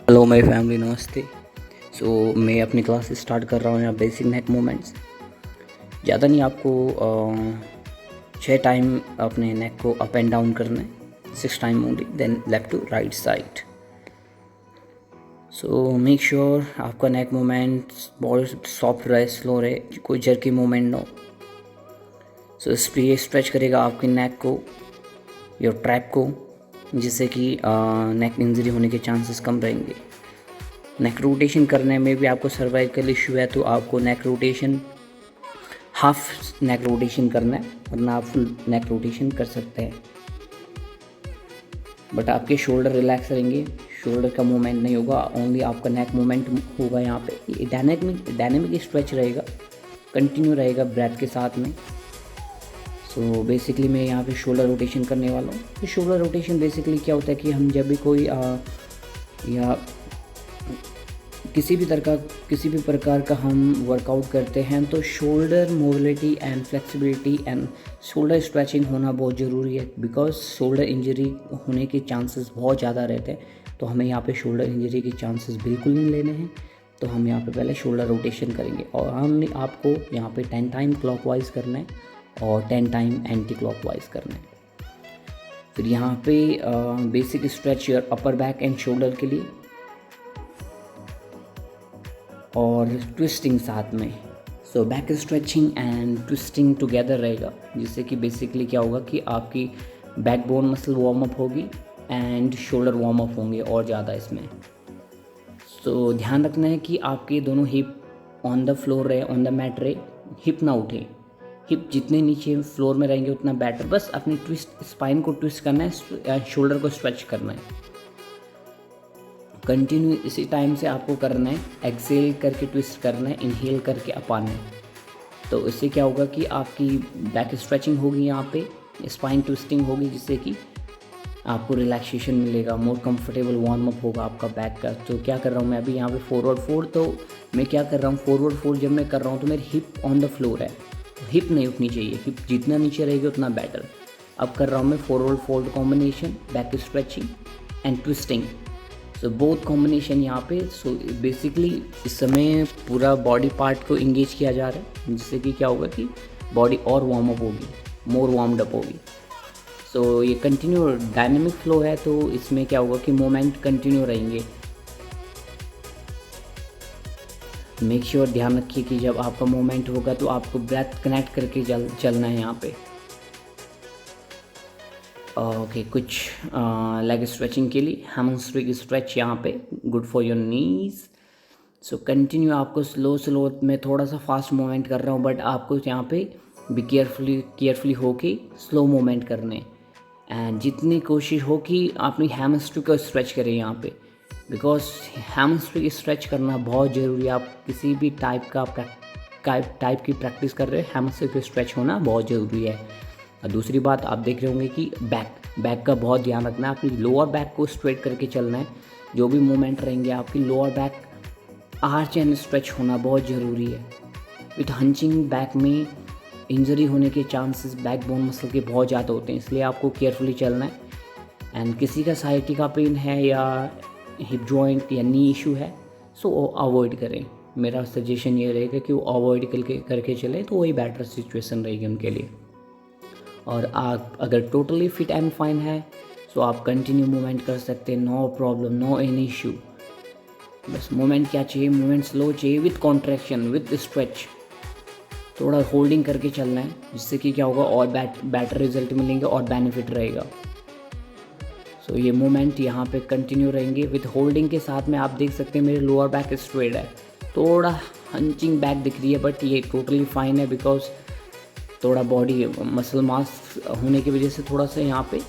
Hello my family, नमस्ते। मैं अपनी क्लास स्टार्ट कर रहा हूँ यहाँ बेसिक नेक मूवमेंट्स। ज़्यादा नहीं, आपको 6 टाइम अपने नेक को अप एंड डाउन करना है, 6 time only, then left to right side. Make sure आपका नेक मूवमेंट बहुत सॉफ्ट रहे, स्लो रहे, कोई जर्की मूवमेंट ना हो। ये स्ट्रेच करेगा आपके नेक को, योर ट्रैप को, जिससे कि नेक इंजरी होने के चांसेस कम रहेंगे। नेक रोटेशन करने में भी आपको सर्वाइकल इशू है तो आपको neck rotation, half neck rotation करना है, वरना आप फुल नेक रोटेशन कर सकते हैं। बट आपके शोल्डर रिलैक्स रहेंगे, शोल्डर का मूवमेंट नहीं होगा, ओनली आपका नेक मूवमेंट होगा। यहाँ पे डायनेमिक स्ट्रेच रहेगा, कंटिन्यू रहेगा ब्रेथ के साथ में। बेसिकली मैं यहाँ पे शोल्डर रोटेशन करने वाला हूँ। तो शोल्डर रोटेशन बेसिकली क्या होता है कि हम जब भी कोई या किसी भी प्रकार का हम वर्कआउट करते हैं तो shoulder mobility and flexibility and shoulder stretching होना बहुत ज़रूरी है, बिकॉज शोल्डर इंजरी होने के चांसेस बहुत ज़्यादा रहते हैं। तो हमें यहाँ पे शोल्डर इंजरी के चांसेस बिल्कुल नहीं लेने हैं। तो हम यहाँ पे पहले शोल्डर रोटेशन करेंगे और हमने आपको यहाँ पे 10 टाइम क्लॉकवाइज करना है और 10 टाइम एंटी क्लॉकवाइज करना है। फिर यहाँ पे basic stretch your upper back and shoulder के लिए और ट्विस्टिंग साथ में। Back stretching and twisting together रहेगा, जिससे कि बेसिकली क्या होगा कि आपकी बैकबोन मसल वार्म अप होगी एंड शोल्डर वार्म अप होंगे और ज़्यादा इसमें। ध्यान रखना है कि आपके दोनों हिप ऑन द फ्लोर रहे, ऑन द मैट रहे, हिप ना उठे। हिप जितने नीचे फ्लोर में रहेंगे उतना बेटर। बस अपनी स्पाइन को ट्विस्ट करना है, शोल्डर को स्ट्रेच करना है। कंटिन्यू इसी टाइम से आपको करना है, एक्सेल करके ट्विस्ट करना है, इनहेल करके अपाना है। तो इससे क्या होगा कि आपकी बैक स्ट्रेचिंग होगी, यहाँ पे स्पाइन ट्विस्टिंग होगी, जिससे कि आपको रिलैक्सेशन मिलेगा, मोर कंफर्टेबल वार्म अप होगा आपका बैक का। तो क्या कर रहा हूँ मैं अभी यहाँ पे फॉरवर्ड फोल्ड। तो मैं क्या कर रहा हूँ, फॉरवर्ड फोल्ड जब मैं कर रहा हूँ तो मेरी हिप ऑन द फ्लोर है, तो हिप नहीं उठनी चाहिए, हिप जितना नीचे रहेगी उतना बेटर। अब कर रहा हूँ मैं forward fold combination, back stretching and twisting. Both combination यहाँ पे। बेसिकली इस समय पूरा बॉडी पार्ट को इंगेज किया जा रहा है, जिससे कि क्या होगा कि बॉडी और वार्म अप होगी, मोर वार्म्ड अप होगी। ये कंटिन्यू डायनेमिक फ्लो है, तो इसमें क्या होगा कि मोमेंट कंटिन्यू रहेंगे। मेक श्योर ध्यान रखिए कि जब आपका मोमेंट होगा तो आपको ब्रेथ कनेक्ट करके चलना है यहाँ पे। ओके, कुछ लेग स्ट्रेचिंग के लिए हैमस्ट्रिंग स्ट्रेच यहाँ पे, good for your knees. Continue आपको स्लो मैं थोड़ा सा फास्ट मूवमेंट कर रहा हूँ, बट आपको यहाँ पे भी केयरफुली हो के स्लो मूवमेंट करने। एंड जितनी कोशिश हो कि अपनी हैमस्ट्रिंग को स्ट्रेच करें यहाँ पे, बिकॉज हैमस्ट्रिंग स्ट्रेच करना बहुत ज़रूरी है। आप किसी भी टाइप की प्रैक्टिस कर रहे हैं, हैमस्ट्रिंग स्ट्रेच होना बहुत ज़रूरी है। और दूसरी बात आप देख रहे होंगे कि बैक का बहुत ध्यान रखना है, अपनी लोअर बैक को स्ट्रेट करके चलना है। जो भी मूवमेंट रहेंगे आपकी lower back arch and stretch होना बहुत ज़रूरी है। विथ हंचिंग बैक में इंजरी होने के चांसेस बैकबोन मसल के बहुत ज़्यादा होते हैं, इसलिए आपको केयरफुली चलना है। एंड किसी का साइटिका पेन है या हिप जॉइंट या नी इशू है, अवॉइड करें। मेरा सजेशन ये रहेगा कि वो अवॉइड करके चलें, तो वही बेटर सिचुएशन रहेगी उनके लिए। और आप अगर टोटली फिट एंड फाइन है आप कंटिन्यू मूवमेंट कर सकते हैं, no problem, no any issue. बस मूवमेंट क्या चाहिए, मूवमेंट स्लो चाहिए, विथ कॉन्ट्रैक्शन, विथ स्ट्रेच, थोड़ा होल्डिंग करके चलना है, जिससे कि क्या होगा और बेटर रिजल्ट मिलेंगे और बेनिफिट रहेगा। ये मूवमेंट यहाँ पे कंटिन्यू रहेंगे विथ होल्डिंग के साथ में। आप देख सकते हैं मेरे लोअर बैक स्ट्रेट है, थोड़ा हंचिंग बैक दिख रही है, बट ये टोटली फाइन है, बिकॉज थोड़ा बॉडी मसल मास होने की वजह से थोड़ा सा यहाँ पे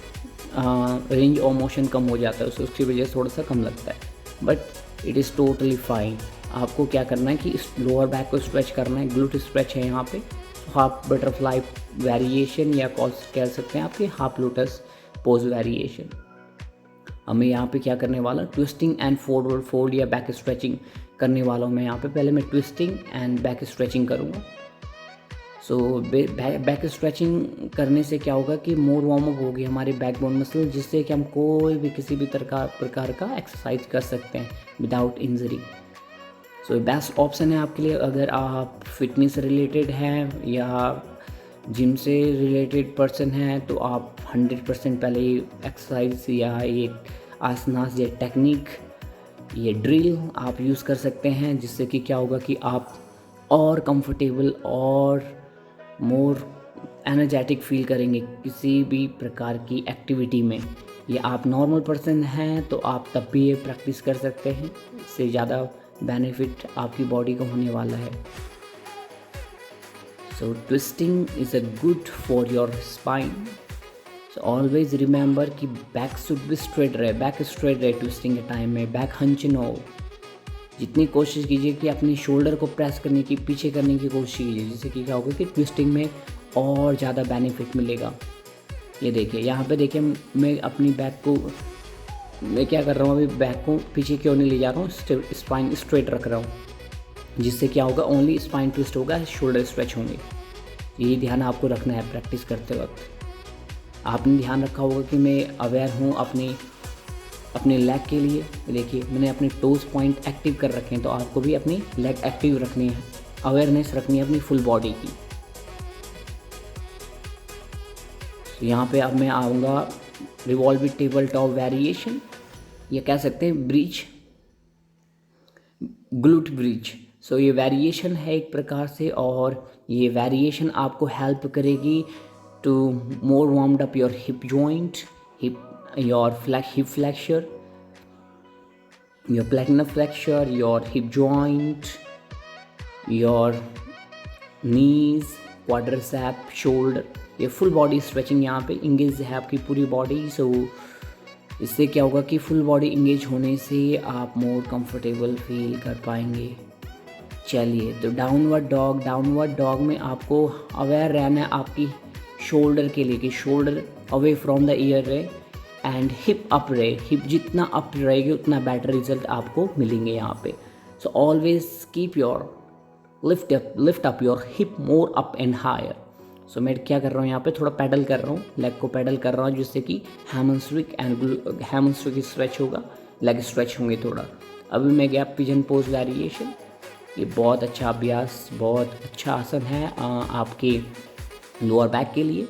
रेंज और मोशन कम हो जाता है, उसकी वजह से थोड़ा सा कम लगता है, but it is totally fine. आपको क्या करना है कि इस लोअर बैक को स्ट्रेच करना है, ग्लूट स्ट्रेच है यहाँ पे, हाफ बटरफ्लाई वेरिएशन या कह सकते हैं आपके हाफ लोटस पोज वेरिएशन। हमें यहाँ पे क्या करने वाला, ट्विस्टिंग एंड फॉरवर्ड फोल्ड या बैक स्ट्रेचिंग करने वाला हूँ मैं यहाँ पे। पहले मैं ट्विस्टिंग एंड बैक स्ट्रेचिंग करूँगा। सो बैक स्ट्रेचिंग करने से क्या होगा कि मोर वार्म अप होगी हमारी बैकबोन मसल, जिससे कि हम कोई भी किसी भी प्रकार का एक्सरसाइज कर सकते हैं without injury. So best option है आपके लिए अगर आप फिटनेस रिलेटेड हैं या जिम से रिलेटेड पर्सन हैं, तो आप 100% पहले ये एक्सरसाइज या ये आसनास या टेक्निक ये ड्रिल आप यूज़ कर सकते हैं, जिससे कि क्या होगा कि आप और कंफर्टेबल और मोर एनर्जेटिक फील करेंगे किसी भी प्रकार की एक्टिविटी में। ये आप नॉर्मल पर्सन हैं तो आप तब भी ये प्रैक्टिस कर सकते हैं, इससे ज़्यादा बेनिफिट आपकी बॉडी को होने वाला है। So twisting is a good for your spine. So always remember कि बैक शुड बी स्ट्रेट रहे, बैक स्ट्रेट रहे ट्विस्टिंग के टाइम में, बैक हंच न हो। जितनी कोशिश कीजिए कि अपनी शोल्डर को प्रेस करने की, पीछे करने की कोशिश कीजिए, जिससे कि क्या होगा कि ट्विस्टिंग में और ज़्यादा बेनिफिट मिलेगा। ये देखिए यहाँ पे देखिए मैं अपनी बैक को मैं क्या कर रहा हूँ, अभी बैक को पीछे क्यों नहीं ले जा रहा हूँ, स्पाइन स्ट्रेट रख रहा हूँ, जिससे क्या होगा ओनली स्पाइन ट्विस्ट होगा, शोल्डर स्ट्रेच होंगे। यही ध्यान आपको रखना है प्रैक्टिस करते वक्त। आपने ध्यान रखा होगा कि मैं अवेयर हूँ अपने लेग के लिए। देखिए मैंने अपने टोज पॉइंट एक्टिव कर रखे हैं, तो आपको भी अपनी लेग एक्टिव रखनी है, अवेयरनेस रखनी है अपनी फुल बॉडी की। तो यहाँ पे अब मैं आऊँगा रिवॉल्विंग टेबल टॉप वेरिएशन, ये कह सकते हैं ब्रिज, ग्लूट ब्रिज। सो ये वेरिएशन है एक प्रकार से, और ये वेरिएशन आपको हेल्प करेगी to more warmed up your hip joint, your hip flexure, your plantar flexure, your hip joint, your knees, quadricep, shoulder, ये फुल बॉडी स्ट्रेचिंग यहाँ पे इंगेज है आपकी पूरी बॉडी। सो इससे क्या होगा कि फुल बॉडी इंगेज होने से आप मोर कंफर्टेबल फील कर पाएंगे। चलिए तो डाउनवर्ड डॉग में आपको अवेयर रहना है आपकी शोल्डर के लिए कि shoulder away from the ear रहे एंड हिप अप रहे। हिप जितना अप रहेगी उतना बेटर रिजल्ट आपको मिलेंगे यहाँ पे। So always keep your lift up your hip more up and higher. So मैं क्या कर रहा हूँ यहाँ पे, थोड़ा पैडल कर रहा हूँ, लेग को पैडल कर रहा हूँ, जिससे कि हैमस्ट्रिक स्ट्रेच होगा, लेग स्ट्रेच होंगे थोड़ा। अभी मैं गया पिजन पोज वेरिएशन, ये बहुत अच्छा अभ्यास, बहुत अच्छा आसन है आपके लोअर बैक के लिए,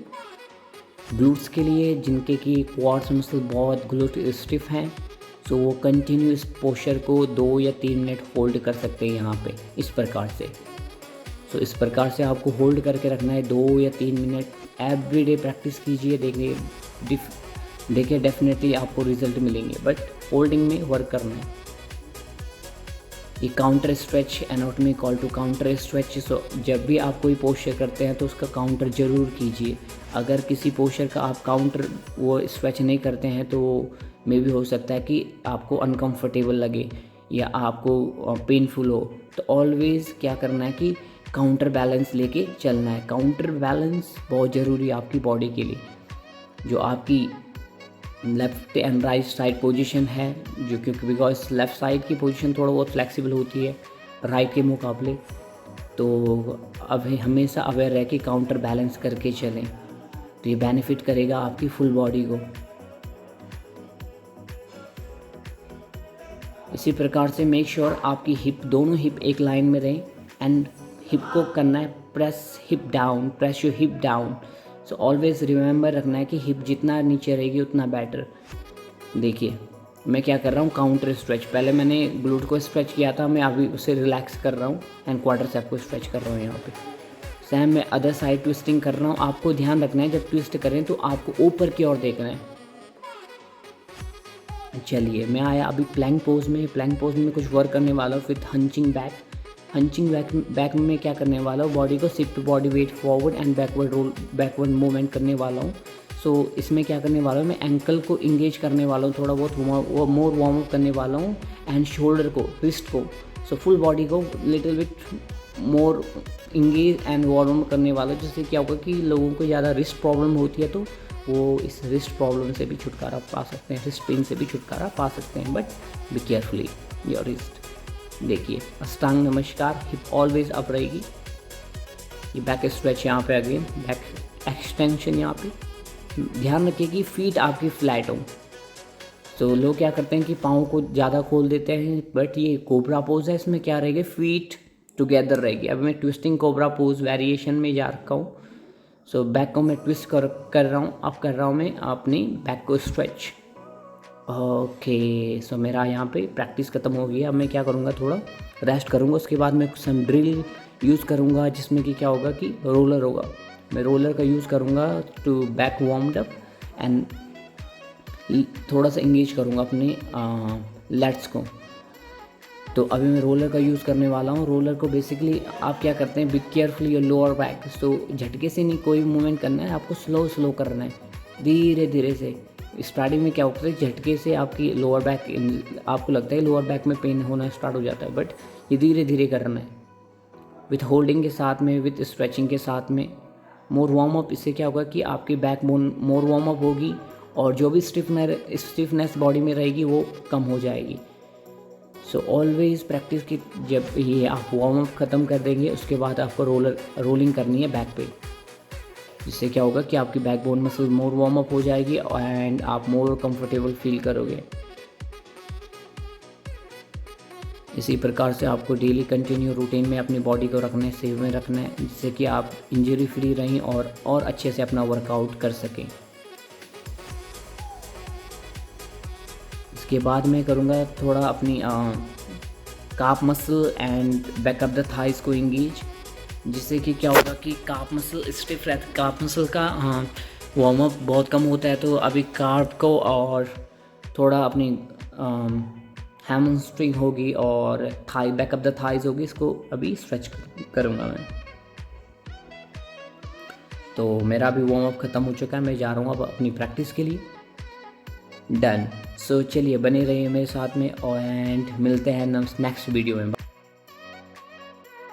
ग्लूट्स के लिए, जिनके कि क्वाड्स मसल बहुत ग्लूट स्टिफ हैं। सो वो कंटिन्यू इस पोस्चर को 2 या 3 मिनट होल्ड कर सकते हैं यहाँ पे इस प्रकार से। सो इस प्रकार से आपको होल्ड करके रखना है 2 या 3 मिनट। एवरीडे प्रैक्टिस कीजिए, देखिए डेफिनेटली आपको रिजल्ट मिलेंगे, बट होल्डिंग में वर्क करना है। ये counter stretch, anatomy call to counter stretch. So जब भी आप कोई पोस्चर करते हैं तो उसका काउंटर ज़रूर कीजिए। अगर किसी पोस्चर का आप काउंटर वो स्ट्रेच नहीं करते हैं तो मे भी हो सकता है कि आपको अनकंफर्टेबल लगे या आपको पेनफुल हो। तो ऑलवेज़ क्या करना है कि काउंटर बैलेंस लेके चलना है। काउंटर बैलेंस बहुत ज़रूरी है आपकी बॉडी के लिए। जो आपकी left and right side position है, जो क्योंकि बिकॉज लेफ़्ट साइड की पोजीशन थोड़ा बहुत फ्लेक्सिबल होती है राइट के मुकाबले, तो अब हमेशा अवेयर रह के काउंटर बैलेंस करके चलें, तो ये बेनिफिट करेगा आपकी फुल बॉडी को। इसी प्रकार से मेक श्योर आपकी हिप, दोनों हिप एक लाइन में रहें एंड हिप को करना है press your hip down. So always remember रखना है कि हिप जितना नीचे रहेगी उतना बेटर। देखिए मैं क्या कर रहा हूँ, काउंटर स्ट्रेच, पहले मैंने ग्लूट को स्ट्रेच किया था, मैं अभी उसे रिलैक्स कर रहा हूँ एंड क्वाड्रिसेप को स्ट्रेच कर रहा हूँ यहाँ पे। सेम मैं अदर साइड ट्विस्टिंग कर रहा हूँ। आपको ध्यान रखना है जब ट्विस्ट करें तो आपको ऊपर की ओर देखना है। चलिए मैं आया अभी प्लैंक पोज में। प्लैंक पोज में कुछ वर्क करने वाला हूँ विथ हंचिंग बैक में मैं क्या करने वाला हूँ, बॉडी को shift body weight forward and backward movement करने वाला हूँ। सो इसमें क्या करने वाला हूँ, मैं एंकल को इंगेज करने वाला हूँ, थोड़ा बहुत मोर वार्म अप करने वाला हूँ एंड शोल्डर को, रिस्ट को, सो फुल बॉडी को little bit more engage and warm up करने वाला हूँ। जिससे क्या होगा कि लोगों को ज़्यादा रिस्ट प्रॉब्लम होती है तो वो इस रिस्ट प्रॉब्लम से भी छुटकारा पा सकते हैं, रिस्ट पेन से भी छुटकारा पा सकते हैं, but be carefully your wrist. देखिए अष्टांग नमस्कार, हिप ऑलवेज अप रहेगी। ये बैक स्ट्रेच यहाँ पे अगेन बैक एक्सटेंशन यहाँ पे। ध्यान रखिए कि फीट आपकी फ्लैट हो। तो लोग क्या करते हैं कि पाँव को ज़्यादा खोल देते हैं, बट ये कोबरा पोज है, इसमें क्या रहेगी, फीट टुगेदर रहेगी। अभी मैं ट्विस्टिंग कोबरा पोज वेरिएशन में जा रखा हूँ। सो बैक को मैं ट्विस्ट कर रहा हूँ, अब कर रहा हूँ मैं अपनी बैक को स्ट्रेच। ओके, सो मेरा यहाँ पे प्रैक्टिस ख़त्म हो गई है। अब मैं क्या करूँगा, थोड़ा रेस्ट करूँगा, उसके बाद मैं सम ड्रिल यूज़ करूँगा, जिसमें कि क्या होगा कि रोलर होगा। मैं रोलर का यूज़ करूँगा to back warmed up and थोड़ा सा इंगेज करूँगा अपने लेट्स को। तो अभी मैं रोलर का यूज़ करने वाला हूँ। रोलर को बेसिकली आप क्या करते हैं, be careful your lower back. तो झटके से नहीं कोई मूवमेंट करना है, आपको स्लो करना है, धीरे धीरे से। स्टार्टिंग में क्या होता है, झटके से आपकी लोअर बैक, आपको लगता है लोअर बैक में पेन होना स्टार्ट हो जाता है, बट ये धीरे धीरे करना है, विथ होल्डिंग के साथ में, विथ स्ट्रेचिंग के साथ में। मोर वार्म अप, इससे क्या होगा कि आपकी बैक बोन मोर वार्म अप होगी और जो भी स्टिफनेस बॉडी में रहेगी वो कम हो जाएगी। सो ऑलवेज प्रैक्टिस की, जब ये आप वार्म अप ख़त्म कर देंगे उसके बाद आपको रोलिंग करनी है बैक पे, जिससे क्या होगा कि आपकी बैक बोन मसल मोर वार्म अप हो जाएगी एंड आप मोर कंफर्टेबल फील करोगे। इसी प्रकार से आपको डेली कंटिन्यू रूटीन में अपनी बॉडी को रखना, सेव में रखना है, जिससे कि आप इंजरी फ्री रहें और अच्छे से अपना वर्कआउट कर सकें। इसके बाद मैं करूँगा थोड़ा अपनी calf muscle and back of the thighs को इंगेज, जिससे कि क्या होगा कि काफ मसल स्टिफ रहता, काफ मसल का वार्म अप बहुत कम होता है। तो अभी काफ को और थोड़ा अपनी हैमस्ट्रिंग होगी और thigh, back of the thighs होगी, इसको अभी स्ट्रेच करूँगा मैं। तो मेरा अभी वार्म अप ख़त्म हो चुका है, मैं जा रहा हूँ अब अपनी प्रैक्टिस के लिए। डन। सो चलिए बने रहिए मेरे साथ में एंड मिलते हैं नेक्स्ट वीडियो में।